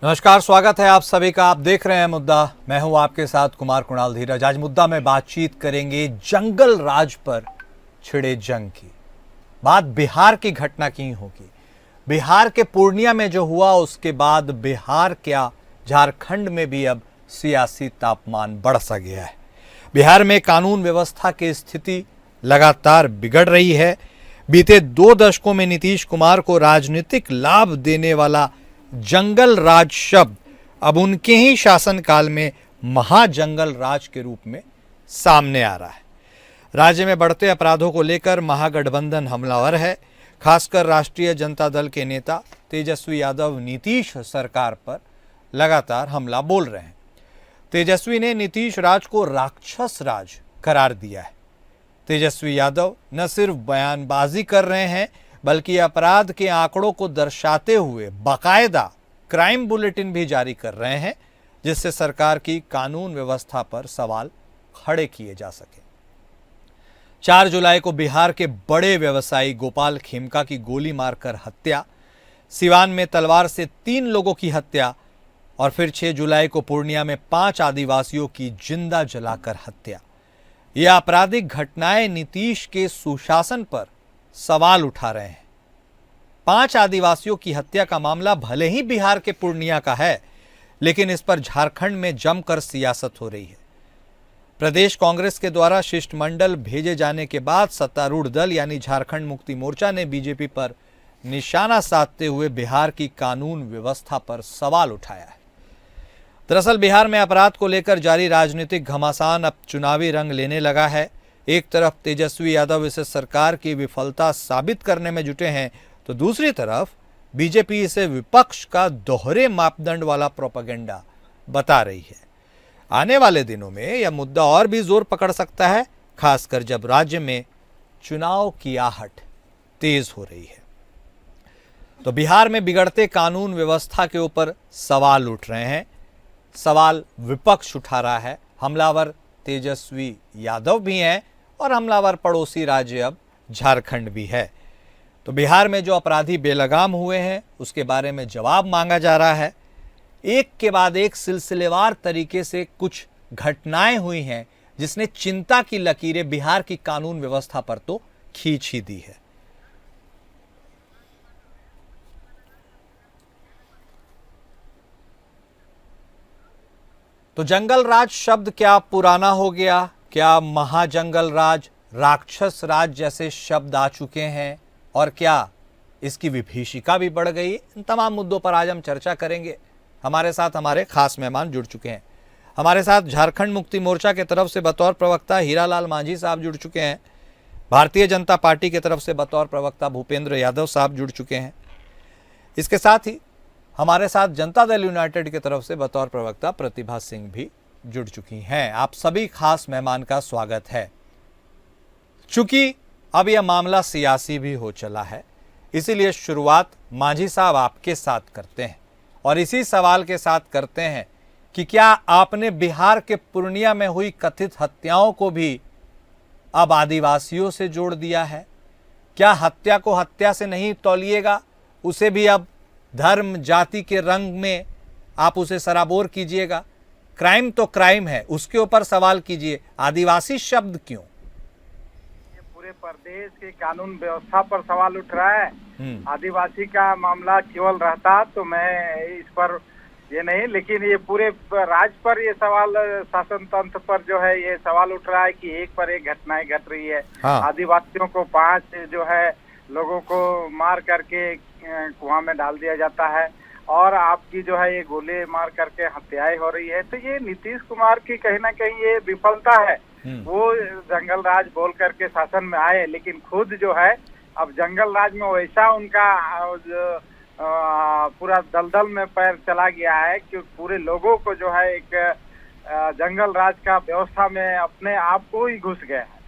नमस्कार, स्वागत है आप सभी का। आप देख रहे हैं मुद्दा। मैं हूं आपके साथ कुमार कुणाल धीरज। आज मुद्दा में बातचीत करेंगे जंगल राज पर छिड़े जंग की। बात बिहार की घटना की होगी। बिहार के पूर्णिया में जो हुआ उसके बाद बिहार क्या झारखंड में भी अब सियासी तापमान बढ़ सा गया है। बिहार में कानून व्यवस्था की स्थिति लगातार बिगड़ रही है। बीते 2 दशकों में नीतीश कुमार को राजनीतिक लाभ देने वाला जंगल राज शब्द अब उनके ही शासनकाल में महाजंगल राज के रूप में सामने आ रहा है। राज्य में बढ़ते अपराधों को लेकर महागठबंधन हमलावर है। खासकर राष्ट्रीय जनता दल के नेता तेजस्वी यादव नीतीश सरकार पर लगातार हमला बोल रहे हैं। तेजस्वी ने नीतीश राज को राक्षस राज करार दिया है। तेजस्वी यादव न सिर्फ बयानबाजी कर रहे हैं बल्कि अपराध के आंकड़ों को दर्शाते हुए बाकायदा क्राइम बुलेटिन भी जारी कर रहे हैं, जिससे सरकार की कानून व्यवस्था पर सवाल खड़े किए जा सके। 4 जुलाई को बिहार के बड़े व्यवसायी गोपाल खेमका की गोली मारकर हत्या, सिवान में तलवार से 3 लोगों की हत्या और फिर 6 जुलाई को पूर्णिया में 5 आदिवासियों की जिंदा जलाकर हत्या। यह आपराधिक घटनाएं नीतीश के सुशासन पर सवाल उठा रहे हैं। 5 आदिवासियों की हत्या का मामला भले ही बिहार के पूर्णिया का है, लेकिन इस पर झारखंड में जमकर सियासत हो रही है। प्रदेश कांग्रेस के द्वारा शिष्टमंडल भेजे जाने के बाद सत्तारूढ़ दल यानी झारखंड मुक्ति मोर्चा ने बीजेपी पर निशाना साधते हुए बिहार की कानून व्यवस्था पर सवाल उठाया है। दरअसल बिहार में अपराध को लेकर जारी राजनीतिक घमासान अब चुनावी रंग लेने लगा है। एक तरफ तेजस्वी यादव इसे सरकार की विफलता साबित करने में जुटे हैं, तो दूसरी तरफ बीजेपी इसे विपक्ष का दोहरे मापदंड वाला प्रोपेगेंडा बता रही है। आने वाले दिनों में यह मुद्दा और भी जोर पकड़ सकता है, खासकर जब राज्य में चुनाव की आहट तेज हो रही है। तो बिहार में बिगड़ते कानून व्यवस्था के ऊपर सवाल उठ रहे हैं। सवाल विपक्ष उठा रहा है। हमलावर तेजस्वी यादव भी हैं और हमलावर पड़ोसी राज्य अब झारखंड भी है। तो बिहार में जो अपराधी बेलगाम हुए हैं उसके बारे में जवाब मांगा जा रहा है। एक के बाद एक सिलसिलेवार तरीके से कुछ घटनाएं हुई हैं जिसने चिंता की लकीरें बिहार की कानून व्यवस्था पर तो खींच ही दी है। तो जंगल राज शब्द क्या पुराना हो गया? क्या महाजंगल राज, राक्षस राज जैसे शब्द आ चुके हैं और क्या इसकी विभीषिका भी बढ़ गई? इन तमाम मुद्दों पर आज हम चर्चा करेंगे। हमारे साथ हमारे खास मेहमान जुड़ चुके हैं। हमारे साथ झारखंड मुक्ति मोर्चा के तरफ से बतौर प्रवक्ता हीरालाल मांझी साहब जुड़ चुके हैं। भारतीय जनता पार्टी की तरफ से बतौर प्रवक्ता भूपेंद्र यादव साहब जुड़ चुके हैं। इसके साथ ही हमारे साथ जनता दल यूनाइटेड की तरफ से बतौर प्रवक्ता प्रतिभा सिंह भी जुड़ चुकी हैं। आप सभी खास मेहमान का स्वागत है। चूंकि अब यह मामला सियासी भी हो चला है, इसीलिए शुरुआत मांझी साहब आपके साथ करते हैं और इसी सवाल के साथ करते हैं कि क्या आपने बिहार के पूर्णिया में हुई कथित हत्याओं को भी अब आदिवासियों से जोड़ दिया है? क्या हत्या को हत्या से नहीं तौलिएगा, उसे भी अब धर्म जाति के रंग में आप उसे सराबोर कीजिएगा? क्राइम तो क्राइम है, उसके ऊपर सवाल कीजिए। आदिवासी शब्द क्यों? ये पूरे प्रदेश के कानून व्यवस्था पर सवाल उठ रहा है। आदिवासी का मामला केवल रहता तो मैं इस पर ये नहीं, लेकिन ये पूरे राज्य पर ये सवाल, शासन तंत्र पर जो है ये सवाल उठ रहा है कि एक पर एक घटनाएं घट रही है। हाँ। आदिवासियों को 5 जो है लोगों को मार करके कुआं में डाल दिया जाता है और आपकी जो है ये गोली मार करके हत्याएं हो रही है। तो ये नीतीश कुमार की कहीं ना कहीं ये विफलता है। वो जंगल राज बोल करके शासन में आए, लेकिन खुद जो है अब जंगल राज में वैसा उनका पूरा दलदल में पैर चला गया है कि पूरे लोगों को जो है एक जंगल राज का व्यवस्था में अपने आप को ही घुस गए हैं।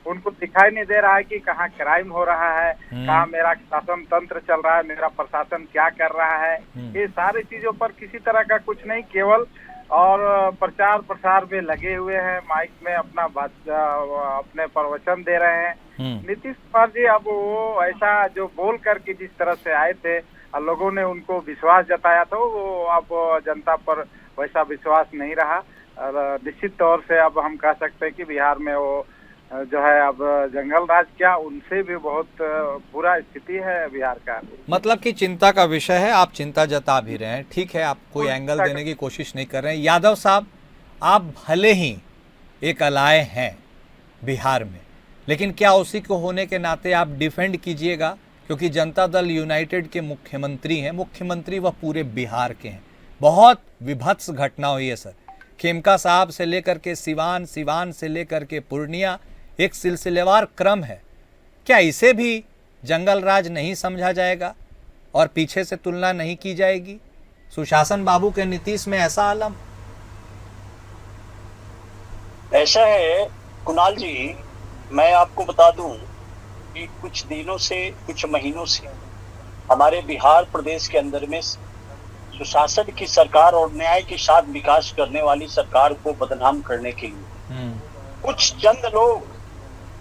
उनको दिखाई नहीं दे रहा है कि कहाँ क्राइम हो रहा है, कहाँ मेरा शासन तंत्र चल रहा है, मेरा प्रशासन क्या कर रहा है। ये सारी चीजों पर किसी तरह का कुछ नहीं, केवल और प्रचार प्रसार में लगे हुए हैं, माइक में अपने प्रवचन दे रहे हैं। नीतीश कुमार जी अब वो ऐसा जो बोल करके जिस तरह से आए थे, लोगों ने उनको विश्वास जताया था, वो अब जनता पर वैसा विश्वास नहीं रहा। और निश्चित तौर से अब हम कह सकते हैं कि बिहार में वो जो है अब जंगल राज क्या, उनसे भी बहुत बुरा स्थिति है बिहार का। मतलब कि चिंता का विषय है, आप चिंता जता भी रहे हैं, ठीक है, आप कोई एंगल चिंता देने की कोशिश नहीं कर रहे हैं। यादव साहब, आप भले ही एक अलाय हैं बिहार में, लेकिन क्या उसी को होने के नाते आप डिफेंड कीजिएगा, क्योंकि जनता दल यूनाइटेड के मुख्यमंत्री हैं, मुख्यमंत्री वह पूरे बिहार के हैं। बहुत विभत्स घटना हुई है सर, खेमका साहब से लेकर के सिवान, सिवान से लेकर के पूर्णिया, एक सिलसिलेवार क्रम है। क्या इसे भी जंगल राज नहीं समझा जाएगा और पीछे से तुलना नहीं की जाएगी? सुशासन बाबू के नीतीश में ऐसा आलम? ऐसा है कुणाल जी, मैं आपको बता दूं कि कुछ दिनों से, कुछ महीनों से हमारे बिहार प्रदेश के अंदर में सुशासन की सरकार और न्याय के साथ विकास करने वाली सरकार को बदनाम करने के लिए कुछ चंद लोग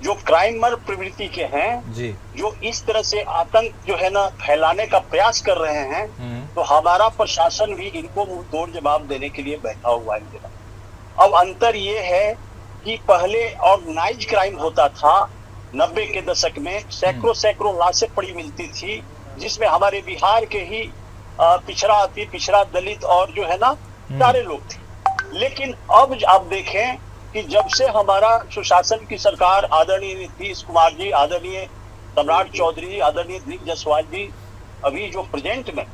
जो क्राइमर प्रवृत्ति के हैं जी, जो इस तरह से आतंक जो है ना फैलाने का प्रयास कर रहे हैं, तो हमारा प्रशासन भी इनको मुंह तोड़ जवाब देने के लिए बैठा हुआ है। अब अंतर ये है कि पहले ऑर्गेनाइज क्राइम होता था 90 के दशक में, सैकड़ों लाशें पड़ी मिलती थी, जिसमें हमारे बिहार के ही पिछड़ा, अति पिछड़ा, दलित और जो है ना सारे लोग थे। लेकिन अब आप देखें कि जब से हमारा सुशासन की सरकार, आदरणीय नीतीश कुमार जी, आदरणीय सम्राट चौधरी जी, आदरणीय दिग्विजय जायसवाल जी, अभी जो प्रेजेंट में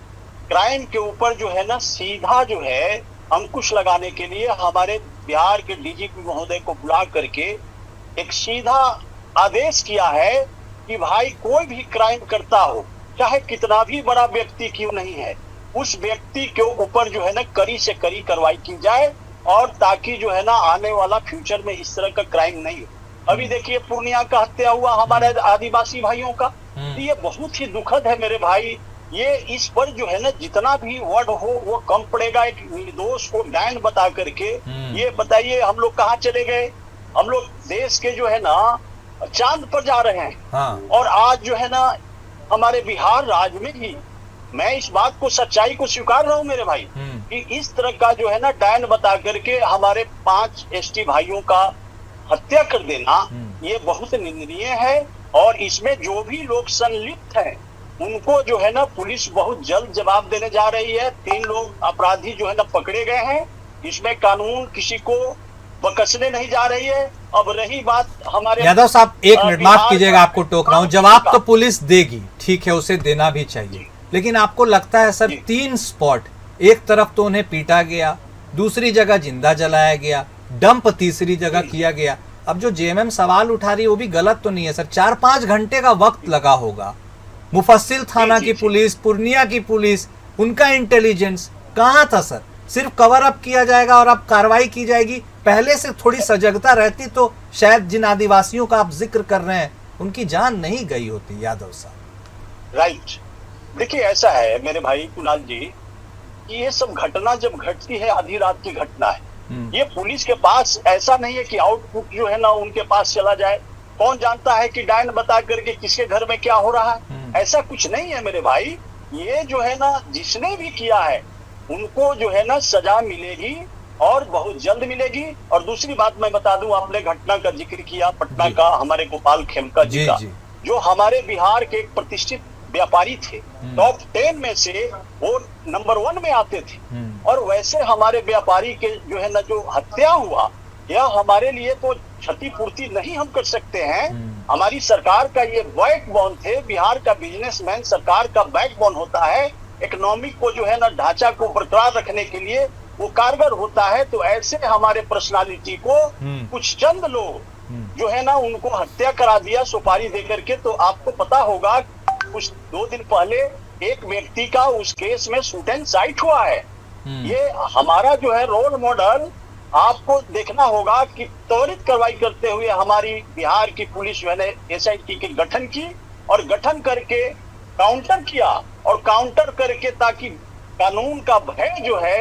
क्राइम के ऊपर जो है ना सीधा जो है अंकुश लगाने के लिए हमारे बिहार के डीजीपी महोदय को बुला करके एक सीधा आदेश किया है कि भाई कोई भी क्राइम करता हो, चाहे कितना भी बड़ा व्यक्ति क्यों नहीं है, उस व्यक्ति के ऊपर जो है ना कड़ी से कड़ी कार्रवाई की जाए, और ताकि जो है ना आने वाला फ्यूचर में इस तरह का क्राइम नहीं हो। अभी देखिए पूर्णिया का हत्या हुआ हमारे आदिवासी भाइयों का, तो ये बहुत ही दुखद है मेरे भाई। ये इस पर जो है ना जितना भी वर्ड हो वो कम पड़ेगा। एक निर्दोष को डैन बता करके, ये बताइए हम लोग कहाँ चले गए? हम लोग देश के जो है ना चांद पर जा रहे हैं। हाँ। और आज जो है ना हमारे बिहार राज्य में ही, मैं इस बात को, सच्चाई को स्वीकार रहा हूँ मेरे भाई, कि इस तरह का जो है ना डैन बता करके हमारे 5 एसटी भाइयों का हत्या कर देना, ये बहुत निंदनीय है। और इसमें जो भी लोग संलिप्त हैं उनको जो है ना पुलिस बहुत जल्द जवाब देने जा रही है। 3 लोग अपराधी जो है ना पकड़े गए हैं, इसमें कानून किसी को बकसने नहीं जा रही है। अब रही बात हमारे यादव साहब, एक मिनट माफ कीजिएगा, आपको टोक रहा हूं। जवाब तो पुलिस देगी, ठीक है, उसे देना भी चाहिए, लेकिन आपको लगता है सर 3 स्पॉट, एक तरफ तो उन्हें पीटा गया, दूसरी जगह जिंदा जलाया गया, डंप तीसरी जगह किया गया। अब जो जेएमएम सवाल उठा रही है वो भी गलत तो नहीं है सर? 4-5 घंटे का वक्त लगा होगा। मुफस्सिल थाना की पुलिस, पूर्णिया की पुलिस, उनका इंटेलिजेंस कहाँ था सर? सिर्फ कवर अप किया जाएगा और अब कार्रवाई की जाएगी। पहले से थोड़ी सजगता रहती तो शायद जिन आदिवासियों का आप जिक्र कर रहे हैं उनकी जान नहीं गई होती। यादव साहब, राइट, देखिए ऐसा है मेरे भाई कुणाल जी, ये सब घटना जब घटती है आधी रात की घटना है। ये पुलिस के पास ऐसा नहीं है कि आउटपुट जो है ना उनके पास चला जाए। कौन जानता है कि डायन बता करके किसके घर में क्या हो रहा है? ऐसा कुछ नहीं है मेरे भाई। ये जो है ना जिसने भी किया है उनको जो है ना सजा मिलेगी और बहुत जल्द मिलेगी। और दूसरी बात मैं बता दूं, आपने घटना का जिक्र किया पटना का, हमारे गोपाल खेमका जी का, जो हमारे बिहार के एक प्रतिष्ठित व्यापारी थे, टॉप 10 में से वो नंबर 1 में आते थे। और वैसे हमारे व्यापारी के जो है ना जो हत्या हुआ, यह हमारे लिए तो क्षतिपूर्ति नहीं हम कर सकते हैं। हमारी सरकार का ये बैकबोन थे। बिहार का बिजनेसमैन सरकार का बैकबोन होता है। इकोनॉमिक को जो है ना ढांचा को बरकरार रखने के लिए वो कारगर होता है। तो ऐसे हमारे पर्सनालिटी को कुछ चंद लोग जो है ना उनको हत्या करा दिया सुपारी देकर के। तो आपको पता होगा कुछ 2 दिन पहले एक व्यक्ति का उस केस में शूट एंड साइट हुआ है। ये हमारा जो है रोल मॉडल आपको देखना होगा कि त्वरित कार्रवाई करते हुए हमारी बिहार की पुलिस जो है एसआईटी के गठन की और गठन करके काउंटर किया और काउंटर करके ताकि कानून का भय जो है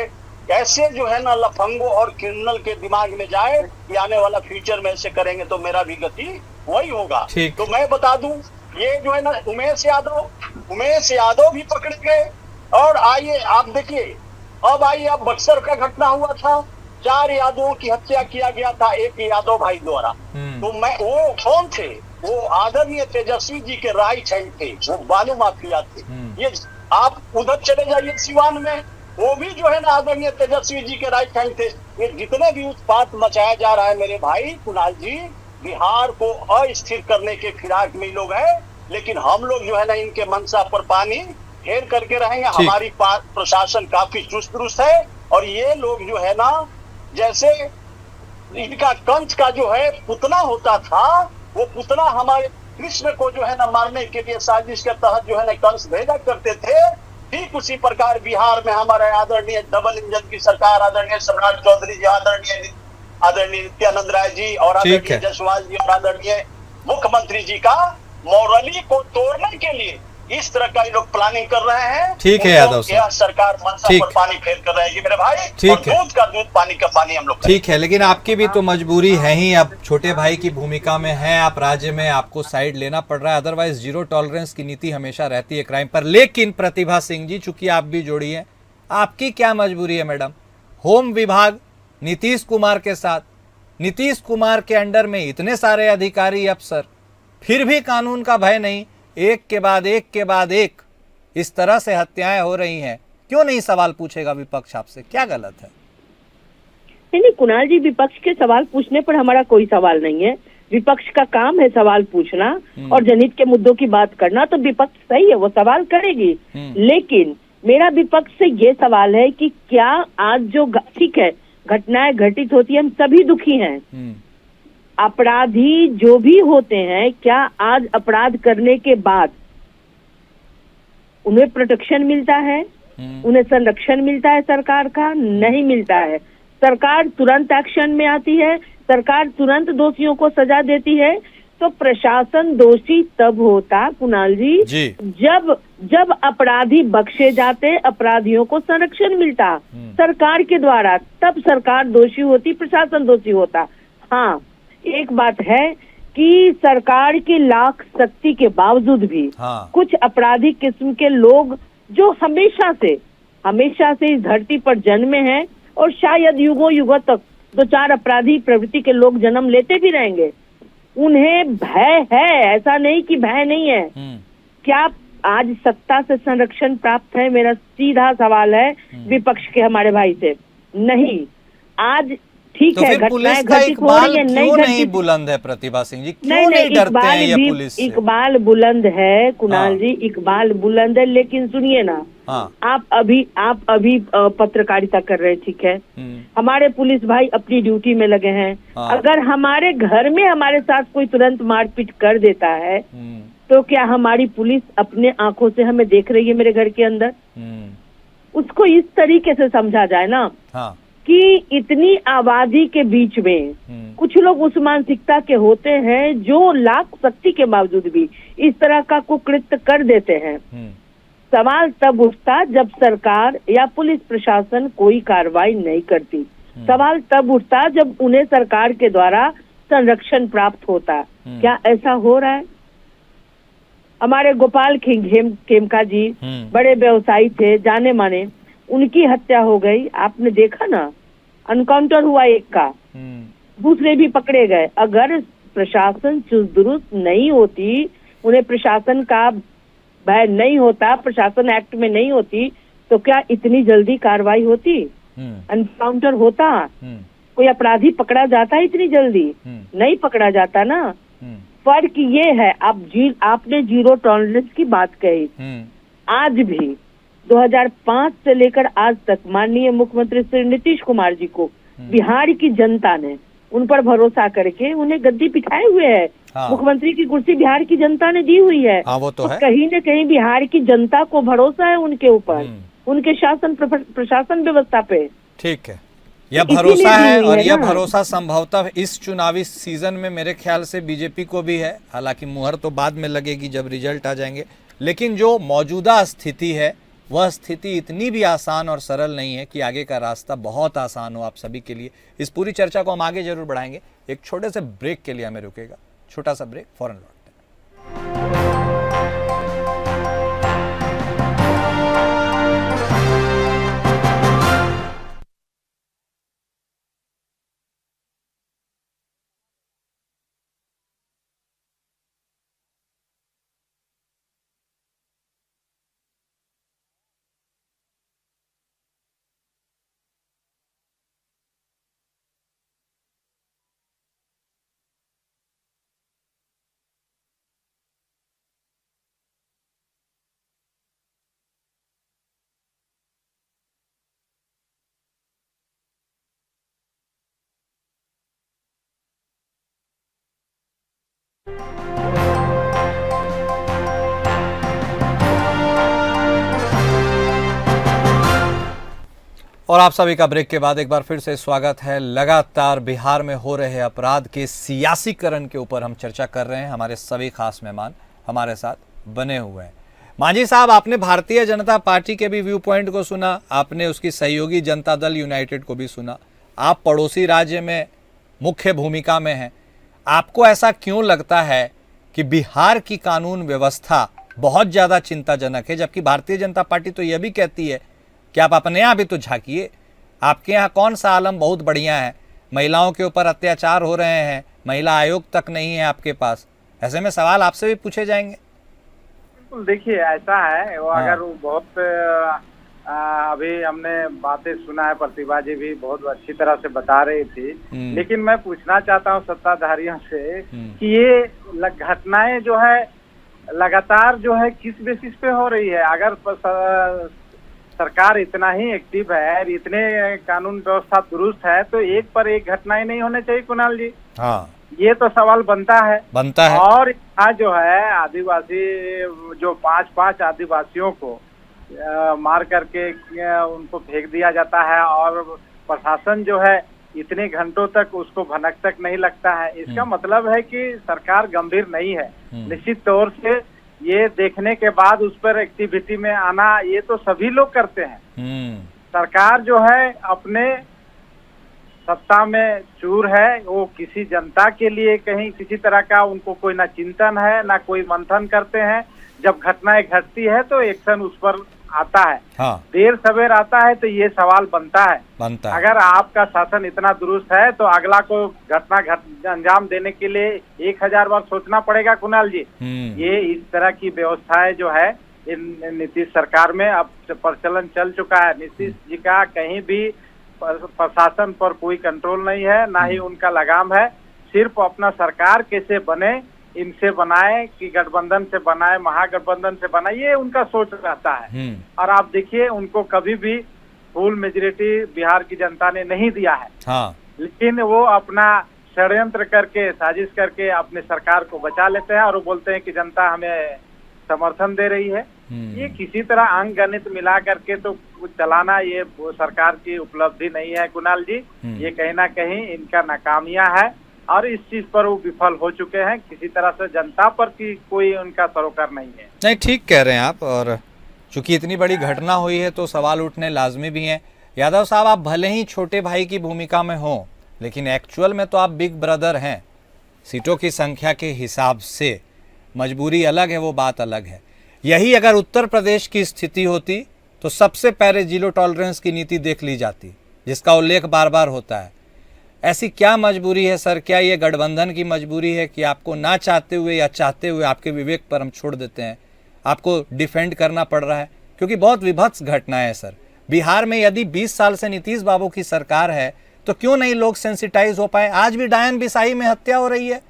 कैसे जो है ना लफंगों और क्रिमिनल के दिमाग में जाए कि आने वाला फ्यूचर में ऐसे करेंगे तो मेरा भी गति वही होगा। तो मैं बता दूं ये जो है ना उमेश यादव भी पकड़े गए। और आइए आप देखिए, अब आइए, अब बक्सर का घटना हुआ था, 4 यादवों की हत्या किया गया था एक यादव भाई द्वारा। तो वो कौन थे? वो आदरणीय तेजस्वी जी के राइट हैंड थे, वो बालू माफिया थे। ये आप उधर चले जाइए सिवान में, वो भी जो है ना आदरणीय तेजस्वी जी के राइट हैंड थे। ये जितने भी उत्पात मचाया जा रहा है मेरे भाई कुणाल जी, बिहार को अस्थिर करने के फिराक में लोग हैं, लेकिन हम लोग जो है ना इनके मंशा पर पानी फेर करके रहेंगे। हमारी प्रशासन काफी चुस्त दुरुस्त है, और ये लोग जो है ना, जैसे इनका कंस का जो है पुतना होता था, वो पुतना हमारे कृष्ण को जो है ना मारने के लिए साजिश के तहत जो है ना कंस भेजा करते थे। ठीक उसी प्रकार बिहार में हमारे आदरणीय डबल इंजन की सरकार, आदरणीय सम्राट चौधरी जी, आदरणीय नित्यानंद राय जी, और आदरणीय जसवाल जी, और आदरणीय मुख्यमंत्री जी का मोरली को तोड़ने के लिए इस तरह का लोग प्लानिंग कर रहे हैं। ठीक है यादव साहब, सरकार मनसा पर पानी फेर कर रहेगी मेरे भाई। ठीक है, दूध का दूध, पानी का पानी हम लोग। ठीक है, लेकिन आपकी भी तो मजबूरी है ही, अब छोटे भाई की भूमिका में है आप राज्य में, आपको साइड लेना पड़ रहा है। अदरवाइज जीरो टॉलरेंस की नीति हमेशा रहती है क्राइम पर। लेकिन प्रतिभा सिंह जी, चूंकि आप भी जोड़ी हैं, आपकी क्या मजबूरी है मैडम? होम विभाग नीतीश कुमार के साथ, नीतीश कुमार के अंडर में इतने सारे अधिकारी अफसर, फिर भी कानून का भय नहीं, एक के बाद एक इस तरह से हत्याएं हो रही हैं। क्यों नहीं सवाल पूछेगा विपक्ष आपसे? क्या गलत है? नहीं कुणाल जी, विपक्ष के सवाल पूछने पर हमारा कोई सवाल नहीं है। विपक्ष का काम है सवाल पूछना और जनहित के मुद्दों की बात करना, तो विपक्ष सही है, वो सवाल करेगी। लेकिन मेरा विपक्ष से ये सवाल है कि क्या आज जो ठीक है घटनाएं घटित होती है, हम सभी दुखी हैं, अपराधी जो भी होते हैं, क्या आज अपराध करने के बाद उन्हें प्रोटेक्शन मिलता है, उन्हें संरक्षण मिलता है सरकार का? नहीं मिलता है। सरकार तुरंत एक्शन में आती है, सरकार तुरंत दोषियों को सजा देती है। तो प्रशासन दोषी तब होता कुणाल जी जब अपराधी बख्शे जाते, अपराधियों को संरक्षण मिलता सरकार के द्वारा, तब सरकार दोषी होती, प्रशासन दोषी होता। हाँ, एक बात है कि सरकार की लाख शक्ति के बावजूद भी कुछ अपराधी किस्म के लोग जो हमेशा से इस धरती पर जन्मे हैं, और शायद युगों तक 2-4 अपराधी प्रवृत्ति के लोग जन्म लेते भी रहेंगे, उन्हें भय है, ऐसा नहीं कि भय नहीं है। क्या आज सत्ता से संरक्षण प्राप्त है? मेरा सीधा सवाल है विपक्ष के हमारे भाई से। नहीं, आज ठीक तो है, फिर पुलिस का इकबाल क्यों नहीं बुलंद है? प्रतिभा सिंह जी, क्यों नहीं डरते हैं ये पुलिस से? इकबाल बुलंद है कुणाल जी, इकबाल बुलंद है, लेकिन सुनिए ना, आप अभी पत्रकारिता कर रहे हैं, ठीक है, हमारे पुलिस भाई अपनी ड्यूटी में लगे हैं। अगर हमारे घर में हमारे साथ कोई तुरंत मारपीट कर देता है, तो क्या हमारी पुलिस अपने आंखों से हमें देख रही है मेरे घर के अंदर? उसको इस तरीके से समझा जाए ना कि इतनी आबादी के बीच में कुछ लोग उस मानसिकता के होते हैं जो लाख शक्ति के बावजूद भी इस तरह का कुकृत्य कर देते हैं। सवाल तब उठता जब सरकार या पुलिस प्रशासन कोई कार्रवाई नहीं करती। सवाल तब उठता जब उन्हें सरकार के द्वारा संरक्षण प्राप्त होता। क्या ऐसा हो रहा है? हमारे गोपाल खेमका जी बड़े व्यवसायी थे, जाने माने, उनकी हत्या हो गई, आपने देखा ना, एनकाउंटर हुआ एक का, दूसरे भी पकड़े गए। अगर प्रशासन चुस्त दुरुस्त नहीं होती, उन्हें प्रशासन का भय नहीं होता, प्रशासन एक्ट में नहीं होती, तो क्या इतनी जल्दी कार्रवाई होती? एनकाउंटर होता? कोई अपराधी पकड़ा जाता है इतनी जल्दी? नहीं पकड़ा जाता ना। फर्क ये है, आपने जीरो टॉलरेंस की बात कही, आज भी 2005 से लेकर आज तक माननीय मुख्यमंत्री श्री नीतीश कुमार जी को बिहार की जनता ने उन पर भरोसा करके उन्हें गद्दी बिठाए हुए है। मुख्यमंत्री की कुर्सी बिहार की जनता ने दी हुई है। वो तो है। कहीं न कहीं बिहार की जनता को भरोसा है उनके ऊपर, उनके शासन प्रशासन व्यवस्था पे। ठीक है, यह भरोसा है, और यह भरोसा संभवतः इस चुनावी सीजन में मेरे ख्याल से बीजेपी को भी है। हालांकि मुहर तो बाद में लगेगी जब रिजल्ट आ जाएंगे, लेकिन जो मौजूदा स्थिति है वह स्थिति इतनी भी आसान और सरल नहीं है कि आगे का रास्ता बहुत आसान हो आप सभी के लिए। इस पूरी चर्चा को हम आगे जरूर बढ़ाएंगे। एक छोटे से ब्रेक के लिए हमें रुकेगा, छोटा सा ब्रेक, फौरन लौटते हैं। और आप सभी का ब्रेक के बाद एक बार फिर से स्वागत है। लगातार बिहार में हो रहे अपराध के सियासीकरण के ऊपर हम चर्चा कर रहे हैं। हमारे सभी खास मेहमान हमारे साथ बने हुए हैं। मांझी साहब, आपने भारतीय जनता पार्टी के भी व्यू पॉइंट को सुना, आपने उसकी सहयोगी जनता दल यूनाइटेड को भी सुना। आप पड़ोसी राज्य में मुख्य भूमिका में हैं। आपको ऐसा क्यों लगता है कि बिहार की कानून व्यवस्था बहुत ज़्यादा चिंताजनक है, जबकि भारतीय जनता पार्टी तो यह भी कहती है कि आप अपने यहाँ भी तो झांकिए, आपके यहाँ कौन सा आलम बहुत बढ़िया है, महिलाओं के ऊपर अत्याचार हो रहे हैं, महिला आयोग तक नहीं है आपके पास। ऐसे में सवाल आपसे भी पूछे जाएंगे। बिल्कुल, देखिए ऐसा है वो अगर वो बहुत अभी हमने बातें सुना है, प्रतिभा जी भी बहुत अच्छी तरह से बता रही थी, लेकिन मैं पूछना चाहता हूँ सत्ताधारियों से कि ये घटनाएं जो है लगातार जो है किस बेसिस पे हो रही है। अगर सरकार इतना ही एक्टिव है, इतने कानून व्यवस्था दुरुस्त है, तो एक पर एक घटनाएं नहीं होने चाहिए कुणाल जी। हाँ, ये तो सवाल बनता है। और यहाँ जो है आदिवासी जो पांच आदिवासियों को मार करके उनको फेंक दिया जाता है और प्रशासन जो है इतने घंटों तक उसको भनक तक नहीं लगता है, इसका मतलब है कि सरकार गंभीर नहीं है। निश्चित तौर से ये देखने के बाद उस पर एक्टिविटी में आना ये तो सभी लोग करते हैं। सरकार जो है अपने सत्ता में चूर है, वो किसी जनता के लिए कहीं किसी तरह का उनको कोई ना चिंतन है ना कोई मंथन करते हैं। जब घटनाएं घटती है तो एक्शन उस पर आता है। हाँ। देर सवेर आता है तो ये सवाल बनता है। अगर आपका शासन इतना दुरुस्त है तो अगला को घटना अंजाम देने के लिए 1000 बार सोचना पड़ेगा कुणाल जी। ये इस तरह की व्यवस्थाएं जो है इन नीतीश सरकार में अब प्रचलन चल चुका है। नीतीश जी का कहीं भी प्रशासन पर कोई कंट्रोल नहीं है, ना ही उनका लगाम है। सिर्फ अपना सरकार कैसे बने, इनसे बनाए कि गठबंधन से बनाए, महागठबंधन से बनाए, ये उनका सोच रहता है। और आप देखिए उनको कभी भी फुल मेजोरिटी बिहार की जनता ने नहीं दिया है। हाँ। लेकिन वो अपना षड्यंत्र करके, साजिश करके अपने सरकार को बचा लेते हैं और वो बोलते हैं कि जनता हमें समर्थन दे रही है। ये किसी तरह अंक गणित मिला करके तो चलाना ये सरकार की उपलब्धि नहीं है कुणाल जी। ये कहीं ना कहीं इनका नाकामियां है और इस चीज पर वो विफल हो चुके हैं। किसी तरह से जनता पर की कोई उनका सरोकार नहीं है। नहीं, ठीक कह रहे हैं आप। और चूंकि इतनी बड़ी घटना हुई है तो सवाल उठने लाजमी भी हैं। यादव साहब, आप भले ही छोटे भाई की भूमिका में हो, लेकिन एक्चुअल में तो आप बिग ब्रदर हैं। सीटों की संख्या के हिसाब से मजबूरी अलग है, वो बात अलग है। यही अगर उत्तर प्रदेश की स्थिति होती तो सबसे पहले जीरो टॉलरेंस की नीति देख ली जाती, जिसका उल्लेख बार बार होता है। ऐसी क्या मजबूरी है सर? क्या ये गठबंधन की मजबूरी है कि आपको ना चाहते हुए या चाहते हुए आपके विवेक पर हम छोड़ देते हैं, आपको डिफेंड करना पड़ रहा है? क्योंकि बहुत विभत्स घटना है सर। बिहार में यदि 20 साल से नीतीश बाबू की सरकार है तो क्यों नहीं लोग सेंसिटाइज हो पाए? आज भी डायन बिसाही में हत्या हो रही है।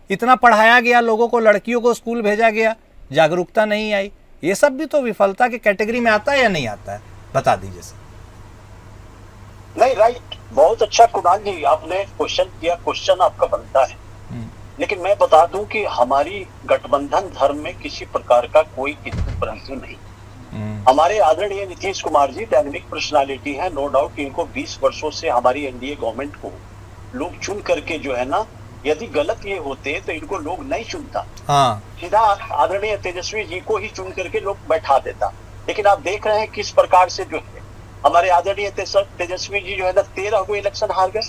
इतना पढ़ाया गया लोगों को, लड़कियों को स्कूल भेजा गया, जागरूकता नहीं आई। ये सब भी तो विफलता की कैटेगरी में आता है या नहीं आता है? बता दीजिए सर। नहीं, राइट, बहुत अच्छा कुणाल जी आपने क्वेश्चन किया। क्वेश्चन आपका बनता है, लेकिन मैं बता दूं कि हमारी गठबंधन धर्म में किसी प्रकार का कोई परंतु नहीं। हमारे आदरणीय नीतीश कुमार जी डायनेमिक पर्सनालिटी है, नो डाउट। इनको 20 वर्षों से हमारी एनडीए गवर्नमेंट को लोग चुन करके जो है ना, यदि गलत ये होते तो इनको लोग नहीं चुनता। हाँ। सीधा आदरणीय तेजस्वी जी को ही चुन करके लोग बैठा देता। लेकिन आप देख रहे हैं किस प्रकार से जो है हमारे आदरणीय तेजस्वी जी जो है ना 13 को इलेक्शन हार गए।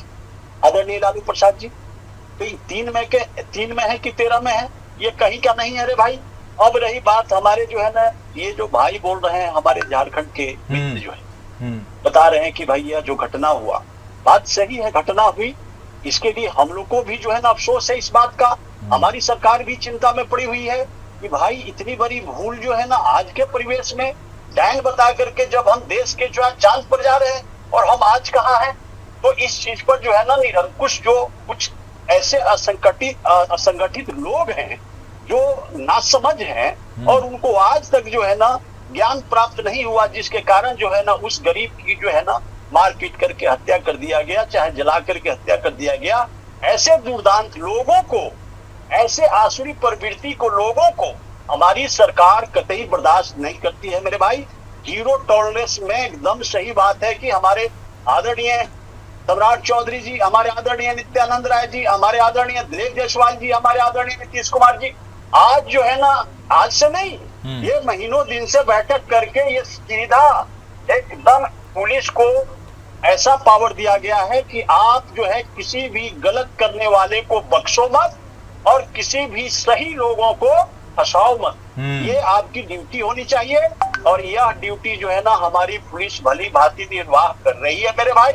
आदरणीय लालू प्रसाद जी तो 3 में है कि 13 में है, ये कहीं का नहीं है रे भाई। अब रही बात हमारे जो है ना, ये जो भाई बोल रहे हैं हमारे झारखंड के मित्र जो है बता रहे हैं कि भाई यह जो घटना हुआ, बात सही है, घटना हुई। इसके लिए हम लोग को भी जो है ना अफसोस है इस बात का। हमारी सरकार भी चिंता में पड़ी हुई है कि भाई इतनी बड़ी भूल जो है ना आज के परिवेश में डायन बता करके जब हम देश के जो है चांद पर जा रहे हैं और हम आज कहाँ हैं। तो इस चीज पर जो है ना निरंकुश जो कुछ ऐसे असंगठित लोग हैं जो नासमझ हैं और उनको आज तक जो है ना ज्ञान प्राप्त नहीं हुआ, जिसके कारण जो है ना उस गरीब की जो है ना मारपीट करके हत्या कर दिया गया, चाहे जला करके हत्या कर दिया गया। ऐसे दुर्दांत लोगों को, ऐसे आसुरी प्रवृत्ति को लोगों को हमारी सरकार कतई बर्दाश्त नहीं करती है मेरे भाई। जीरो टॉलरेंस में एकदम सही बात है कि हमारे आदरणीय सम्राट चौधरी जी, हमारे आदरणीय नित्यानंद राय जी, हमारे आदरणीय दिलीप जायसवाल जी, हमारे आदरणीय नीतीश कुमार जी, आज जो है ना, आज से नहीं, ये महीनों दिन से बैठक करके ये सीधा एकदम पुलिस को ऐसा पावर दिया गया है कि आप जो है किसी भी गलत करने वाले को बख्शो मत और किसी भी सही लोगों को फंसाओ मत। ये आपकी ड्यूटी होनी चाहिए और यह ड्यूटी जो है ना हमारी पुलिस भली भांति निर्वाह कर रही है मेरे भाई।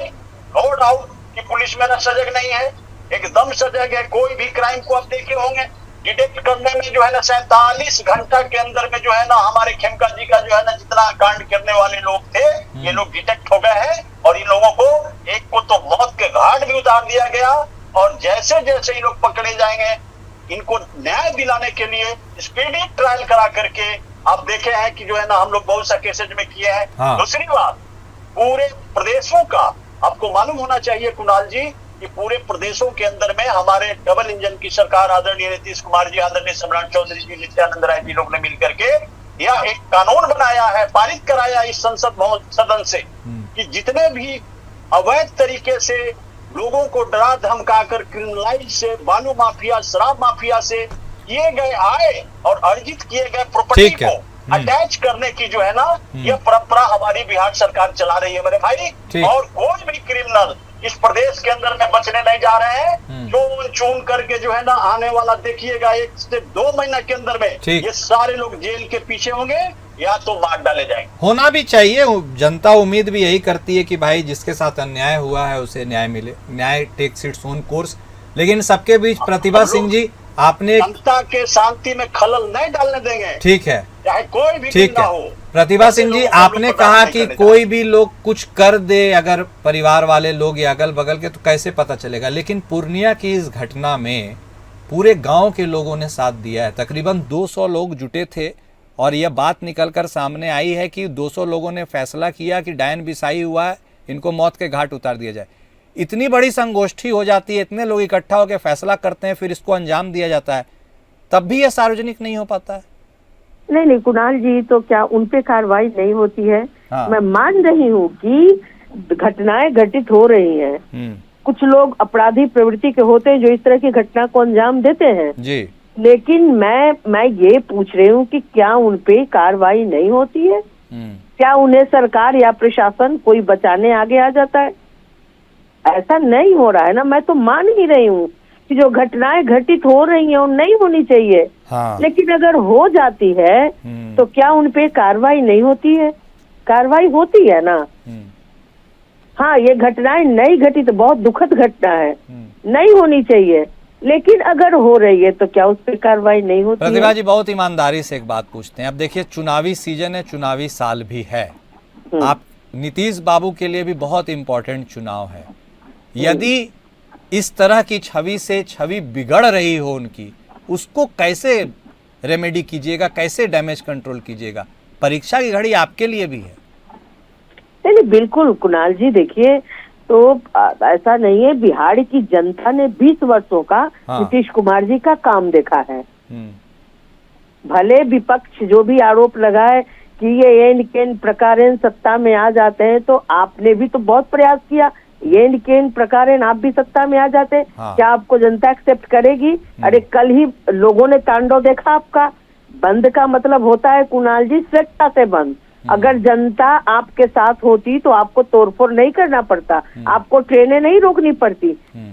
नो डाउट कि पुलिस में ना सजग नहीं है, एकदम सजग है। कोई भी क्राइम को आप देखे होंगे डिटेक्ट करने में जो है ना 47 घंटा के अंदर में जो है ना हमारे खेमका जी का जो है ना जितना कांड करने वाले लोग थे ये लोग डिटेक्ट हो गए हैं और इन लोगों को एक को तो मौत के घाट भी उतार दिया गया और जैसे जैसे ये लोग पकड़े जाएंगे इनको न्याय दिलाने के लिए स्पीडी ट्रायल करा करके आप देखे हैं कि जो है ना हम लोग बहुत सा केसेज में किए हैं। हाँ। दूसरी बात, पूरे प्रदेशों का आपको मालूम होना चाहिए कुणाल जी कि पूरे प्रदेशों के अंदर में हमारे डबल इंजन की सरकार आदरणीय नीतीश कुमार जी, आदरणीय सम्राट चौधरी जी, नित्यानंद राय जी लोग ने मिलकर के यह एक कानून बनाया है, पारित कराया इस संसद सदन से कि जितने भी अवैध तरीके से लोगों को डरा धमका कर क्रिमिनलाइज से, बालू माफिया, शराब माफिया से किए गए आय और अर्जित किए गए प्रॉपर्टी को अटैच करने की जो है ना यह परंपरा हमारी बिहार सरकार चला रही है मेरे भाई। और कोई भी क्रिमिनल इस प्रदेश के अंदर में बचने नहीं जा रहे हैं। चून चून करके जो है ना आने वाला देखिएगा 1 से 2 महीना के अंदर में ये सारे लोग जेल के पीछे होंगे या तो मार डाले जाएंगे। होना भी चाहिए, जनता उम्मीद भी यही करती है कि भाई जिसके साथ अन्याय हुआ है उसे न्याय मिले, न्याय टेक्स इट्स ओन कोर्स। लेकिन सबके बीच प्रतिभा सिंह जी आपने जनता के शांति में खलल नहीं डालने देंगे, ठीक है, चाहे कोई भी ठीक है। हो। प्रतिभा सिंह जी आपने कहा कि कोई भी लोग कुछ कर दे अगर परिवार वाले लोग या अगल बगल के तो कैसे पता चलेगा, लेकिन पूर्णिया की इस घटना में पूरे गांव के लोगों ने साथ दिया है। तकरीबन 200 लोग जुटे थे और यह बात निकलकर सामने आई है कि 200 लोगों ने फैसला किया कि डायन बिसाई हुआ है, इनको मौत के घाट उतार दिया जाए। इतनी बड़ी संगोष्ठी हो जाती है, इतने लोग इकट्ठा होकर फैसला करते हैं, फिर इसको अंजाम दिया जाता है, तब भी यह सार्वजनिक नहीं हो पाता है। नहीं कुणाल जी, तो क्या उन पे कार्रवाई नहीं होती है? हाँ। मैं मान रही हूँ कि घटनाएं घटित हो रही हैं, कुछ लोग अपराधी प्रवृत्ति के होते हैं जो इस तरह की घटना को अंजाम देते हैं जी, लेकिन मैं ये पूछ रही हूँ कि क्या उन पे कार्रवाई नहीं होती है? क्या उन्हें सरकार या प्रशासन कोई बचाने आगे आ जाता है? ऐसा नहीं हो रहा है ना। मैं तो मान ही रही हूँ कि जो घटनाएं घटित हो रही हैं वो नहीं होनी चाहिए। हाँ। लेकिन अगर हो जाती है तो क्या उन पे कार्रवाई नहीं होती है? कार्रवाई होती है ना। हाँ, ये घटनाएं नहीं घटित, बहुत दुखद घटना है, नहीं होनी चाहिए, लेकिन अगर हो रही है तो क्या उस पर कार्रवाई नहीं होती? प्रतिभा जी बहुत ईमानदारी से एक बात पूछते हैं। अब देखिए चुनावी सीजन है, चुनावी साल भी है, आप नीतीश बाबू के लिए भी बहुत इंपॉर्टेंट चुनाव है। यदि इस तरह की छवि से छवि बिगड़ रही हो उनकी, उसको कैसे रेमेडी कीजिएगा, कैसे डैमेज कंट्रोल कीजिएगा? परीक्षा की घड़ी आपके लिए भी है। नहीं बिल्कुल कुणाल जी, देखिए तो ऐसा नहीं है, बिहार की जनता ने 20 वर्षों का नीतीश कुमार जी का काम देखा है। भले विपक्ष जो भी आरोप लगाए कि ये एन केन प्रकारेण सत्ता में आ जाते हैं, तो आपने भी तो बहुत प्रयास किया, एन केन प्रकारेण आप भी सत्ता में आ जाते। हाँ। क्या आपको जनता एक्सेप्ट करेगी? अरे कल ही लोगों ने तांडव देखा आपका। बंद का मतलब होता है कुणाल जी स्वेच्छा से बंद। अगर जनता आपके साथ होती तो आपको तोड़फोड़ नहीं करना पड़ता, आपको ट्रेनें नहीं रोकनी पड़ती।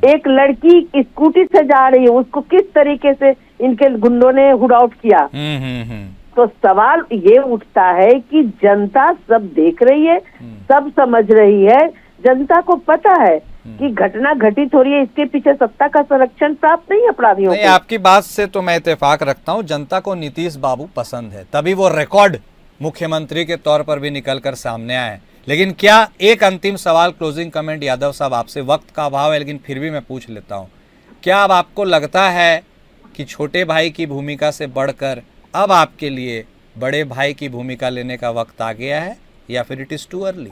एक लड़की स्कूटी से जा रही है, उसको किस तरीके से इनके गुंडों ने हुड आउट किया। तो सवाल ये उठता है कि जनता सब देख रही है, सब समझ रही है, जनता को पता है कि घटना घटित हो रही है, इसके पीछे सत्ता का संरक्षण प्राप्त नहीं अपराधियों को। आपकी बात से तो मैं इत्तेफाक रखता हूँ, जनता को नीतीश बाबू पसंद है, तभी वो रिकॉर्ड मुख्यमंत्री के तौर पर भी निकलकर सामने आए। लेकिन क्या, एक अंतिम सवाल, क्लोजिंग कमेंट यादव साहब आपसे, वक्त का अभाव है लेकिन फिर भी मैं पूछ लेता हूँ, क्या अब आपको लगता है कि छोटे भाई की भूमिका से बढ़कर अब आपके लिए बड़े भाई की भूमिका लेने का वक्त आ गया है, या फिर इट इज टू अर्ली?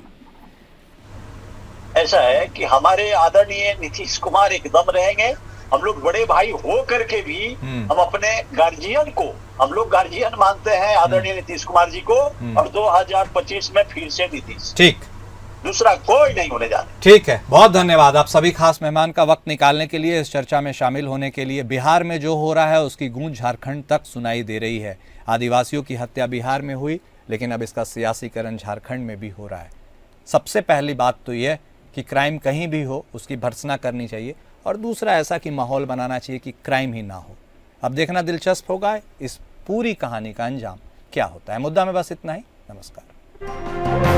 ऐसा है कि हमारे आदरणीय नीतीश कुमार एकदम रहेंगे। हम लोग बड़े भाई हो करके भी हम अपने गार्जियन को, हम लोग गार्जियन मानते हैं आदरणीय नीतीश कुमार जी को, और 2025 में फिर से नीतीश। ठीक, दूसरा कोई नहीं होने जा रहा। ठीक है, बहुत धन्यवाद आप सभी खास मेहमान का वक्त निकालने के लिए, इस चर्चा में शामिल होने के लिए। बिहार में जो हो रहा है उसकी गूंज झारखंड तक सुनाई दे रही है। आदिवासियों की हत्या बिहार में हुई, लेकिन अब इसका सियासीकरण झारखंड में भी हो रहा है। सबसे पहली बात तो यह कि क्राइम कहीं भी हो उसकी भर्त्सना करनी चाहिए, और दूसरा ऐसा कि माहौल बनाना चाहिए कि क्राइम ही ना हो। अब देखना दिलचस्प होगा इस पूरी कहानी का अंजाम क्या होता है। मुद्दा में बस इतना ही। नमस्कार।